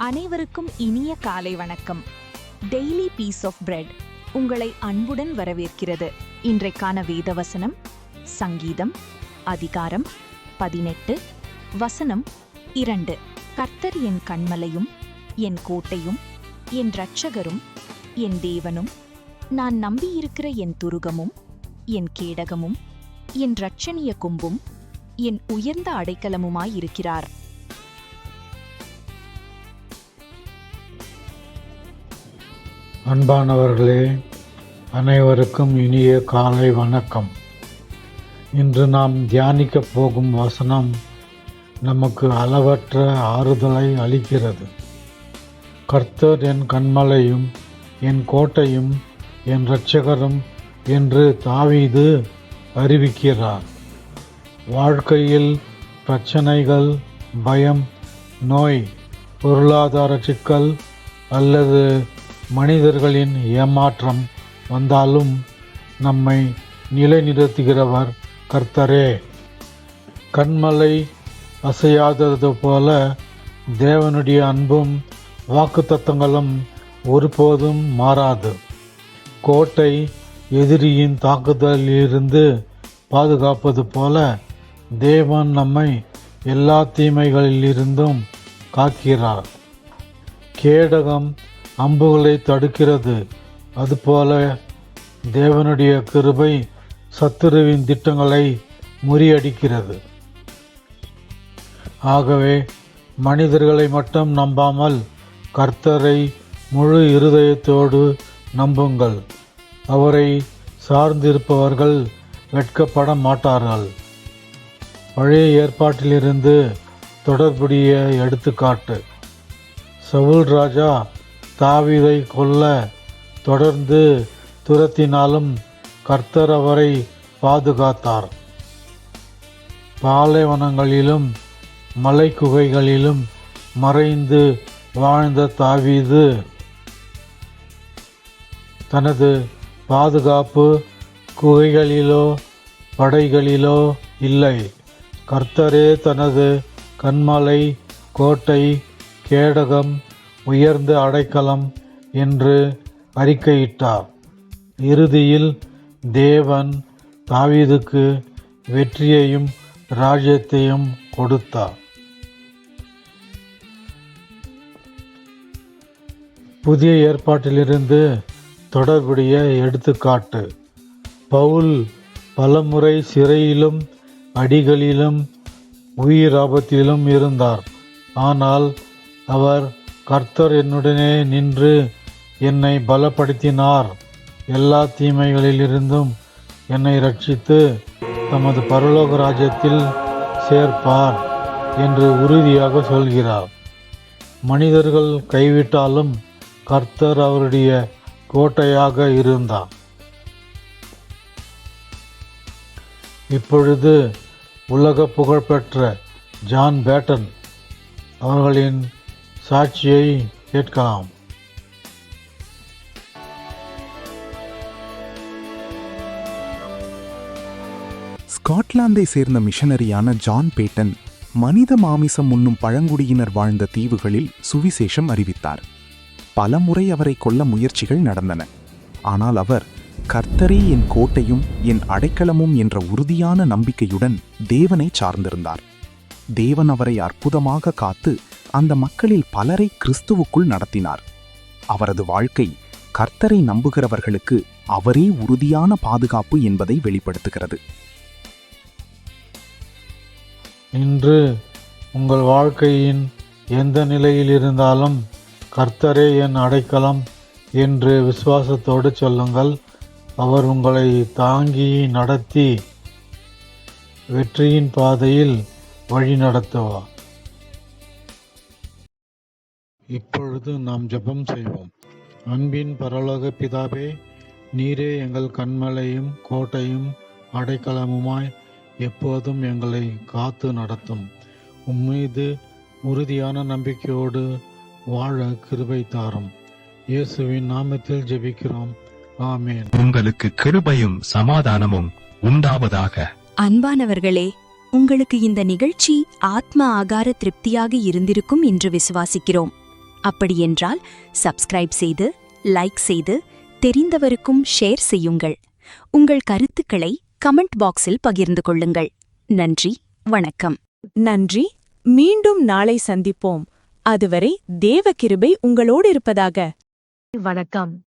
அனைவருக்கும் இனிய காலை வணக்கம். டெய்லி பீஸ் ஆஃப் பிரெட் உங்களை அன்புடன் வரவேற்கிறது. இன்றைக்கான வேதவசனம் சங்கீதம் அதிகாரம் 18 வசனம் 2. கர்த்தர் என் கன்மலையும் என் கோட்டையும் என் இரட்சகரும் என் தேவனும் நான் நம்பியிருக்கிற என் துருகமும் என் கேடகமும் என் இரட்சணிய கொம்பும் என் உயர்ந்த அடைக்கலமுமாயிருக்கிறார். அன்பானவர்களே, அனைவருக்கும் இனிய காலை வணக்கம். இன்று நாம் தியானிக்கப் போகும் வசனம் நமக்கு அளவற்ற ஆறுதலை அளிக்கிறது. கர்த்தர் என் கன்மலையும் என் கோட்டையும் என் இரட்சகரும் என்று தாவீது அறிவிக்கிறார். வாழ்க்கையில் பிரச்சனைகள், பயம், நோய், பொருளாதார சிக்கல் அல்லது மனிதர்களின் ஏமாற்றம் வந்தாலும் நம்மை நிலைநிறுத்துகிறவர் கர்த்தரே. கன்மலை அசையாதது போல தேவனுடைய அன்பும் வாக்குத்தத்தங்களும் ஒருபோதும் மாறாது. கோட்டை எதிரியின் தாக்குதலிலிருந்து பாதுகாப்பது போல தேவன் நம்மை எல்லா தீமைகளிலிருந்தும் காக்கிறார். கேடகம் அம்புகளை தடுக்கிறது. அதுபோல தேவனுடைய கிருபை சத்துருவின் திட்டங்களை முறியடிக்கிறது. ஆகவே மனிதர்களை மட்டும் நம்பாமல் கர்த்தரை முழு இருதயத்தோடு நம்புங்கள். அவரை சார்ந்திருப்பவர்கள் வெட்கப்பட மாட்டார்கள். பழைய ஏற்பாட்டிலிருந்து தொடர்புடைய எடுத்துக்காட்டு. சவுல் ராஜா தாவீதை கொல்ல தொடர்ந்து துரத்தினாலும் கர்த்தர் அவரை பாதுகாத்தார். பாலைவனங்களிலும் மலை குகைகளிலும் மறைந்து வாழ்ந்த தாவீது தனது பாதுகாப்பு குகைகளிலோ படைகளிலோ இல்லை. கர்த்தரே தனது கன்மலை, கோட்டை, கேடகம், உயர்ந்த அடைக்கலம் என்று அறிக்கையிட்டார். இறுதியில் தேவன் தாவீதுக்கு வெற்றியையும் ராஜ்யத்தையும் கொடுத்தார். புதிய ஏற்பாட்டிலிருந்து தொடர்புடைய எடுத்துக்காட்டு. பவுல் பலமுறை சிறையிலும் அடிகளிலும் உயிர் ஆபத்திலும் இருந்தார். ஆனால் அவர் கர்த்தர் என்னுடனே நின்று என்னை பலப்படுத்தினார், எல்லா தீமைகளிலிருந்தும் என்னை ரட்சித்து தமது பரலோக ராஜ்யத்தில் சேர்ப்பார் என்று உறுதியாக சொல்கிறார். மனிதர்கள் கைவிட்டாலும் கர்த்தர் அவருடைய கோட்டையாக இருந்தார். இப்பொழுது உலக புகழ்பெற்ற ஜான் பேட்டன் அவர்களின் சாட்சியை கேட்கலாம். ஸ்காட்லாந்தை சேர்ந்த மிஷனரியான ஜான் பேட்டன் மனித மாமிசம் உண்ணும் பழங்குடியினர் வாழ்ந்த தீவுகளில் சுவிசேஷம் அறிவித்தார். பலமுறை அவரை கொல்ல முயற்சிகள் நடந்தன. ஆனால் அவர் கர்த்தரே என் கோட்டையும் என் அடைக்கலமும் என்ற உறுதியான நம்பிக்கையுடன் தேவனை சார்ந்திருந்தார். தேவன் அவரை அற்புதமாக காத்து அந்த மக்களில் பலரை கிறிஸ்துவுக்குள் நடத்தினார். அவரது வாழ்க்கை கர்த்தரை நம்புகிறவர்களுக்கு அவரே உறுதியான பாதுகாப்பு என்பதை வெளிப்படுத்துகிறது. இன்று உங்கள் வாழ்க்கையின் எந்த நிலையில் இருந்தாலும் கர்த்தரே என் அடைக்கலம் என்று விசுவாசத்தோடு சொல்லுங்கள். அவர் உங்களை தாங்கி நடத்தி வெற்றியின் பாதையில் வழி நடத்துவார். இப்பொழுது நாம் ஜெபம் செய்வோம். அன்பின் பரலோக பிதாவே, நீரே எங்கள் கன்மலையும் கோட்டையும் அடைக்கலமுமாய் எப்போதும் எங்களை காத்து நடத்தும். உம்மீது உறுதியான நம்பிக்கையோடு வாழ கிருபை தாரும். இயேசுவின் நாமத்தில் ஜெபிக்கிறோம். ஆமென். உங்களுக்கு கிருபையும் சமாதானமும் உண்டாவதாக. அன்பானவர்களே, உங்களுக்கு இந்த நிகழ்ச்சி ஆத்ம ஆகார திருப்தியாக இருந்திருக்கும் என்று விசுவாசிக்கிறோம். அப்படியென்றால் சப்ஸ்கிரைப் செய்து லைக் செய்து தெரிந்தவருக்கும் ஷேர் செய்யுங்கள். உங்கள் கருத்துக்களை கமெண்ட் பாக்ஸில் பகிர்ந்து கொள்ளுங்கள். நன்றி, வணக்கம். நன்றி. மீண்டும் நாளை சந்திப்போம். அதுவரை தேவ கிருபை உங்களோடு இருப்பதாக. வணக்கம்.